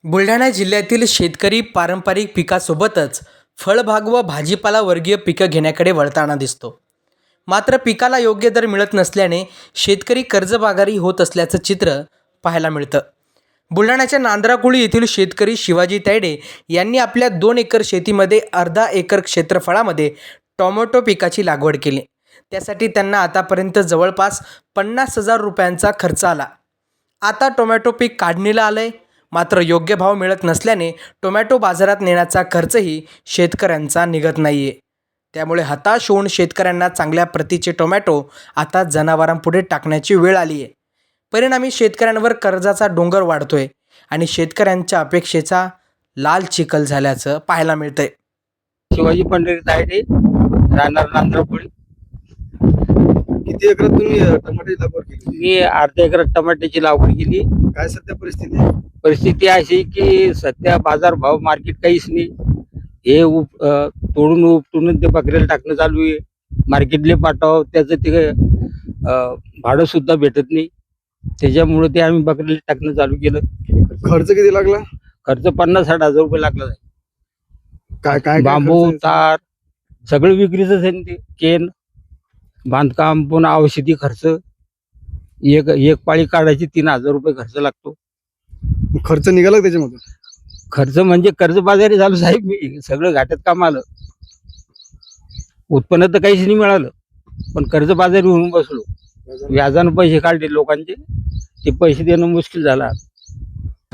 बुलढाणा जिल्ह्यातील शेतकरी पारंपरिक पिकासोबतच फळबाग व भाजीपाला वर्गीय पिकं घेण्याकडे वळताना दिसतो. मात्र पिकाला योग्य दर मिळत नसल्याने शेतकरी कर्जबाजारी होत असल्याचं चित्र पाहायला मिळतं. बुलढाण्याच्या नांद्राकुळी येथील शेतकरी शिवाजी तायडे यांनी आपल्या 2 एकर शेतीमध्ये अर्धा एकर क्षेत्रफळामध्ये टोमॅटो पिकाची लागवड केली. त्यासाठी त्यांना आतापर्यंत जवळपास 50,000 रुपयांचा खर्च आला. आता टोमॅटो पीक काढणीला आलंय. मात्र योग्य भाव मिळत नसल्याने टोमॅटो बाजारात नेण्याचा खर्चही शेतकऱ्यांचा निघत नाहीये. त्यामुळे हताश होऊन शेतकऱ्यांना चांगल्या प्रतीचे टोमॅटो आता जनावरांपुढे टाकण्याची वेळ आली आहे. परिणामी शेतकऱ्यांवर कर्जाचा डोंगर वाढतोय आणि शेतकऱ्यांच्या अपेक्षेचा लाल चिखल झाल्याचं पाहायला मिळतंय. शिवाजी पंढरी तायडे, राहणार नांद्रापुळी. किती एकरात तुम्ही टमाटे लागवड केली? मी अर्ध्या एकरात टमाट्याची लागवड केली. काय सध्या परिस्थिती आहे? परिस्थिती अशी की सध्या बाजार भाव मार्केट काहीच नाही. हे तोडून उपटून ते बकऱ्याला टाकणं चालू आहे. मार्केटले पाठव त्याचं ते भाडं सुद्धा भेटत नाही. त्याच्यामुळे ते आम्ही बकऱ्याला टाकणं चालू केलं. खर्च किती लागला? खर्च 50-60 हजार रुपये लागला. काय काय बांबू, खर्च आहे? तार सगळं विक्रीच आहे ना. ते केन, बांधकाम, पुन्हा औषधी खर्च. एक पाळी काढायची 3,000 रुपये खर्च लागतो. खर्च निघाला का त्याच्यामधून? खर्च म्हणजे कर्जबाजारी झालो साहेब. मी सगळं घाट्यात काम आलं. उत्पन्न तर काहीच नाही मिळालं, पण कर्जबाजारी होऊन बसलो. व्याजानं पैसे काढले लोकांचे, ते पैसे देणं मुश्किल झाला.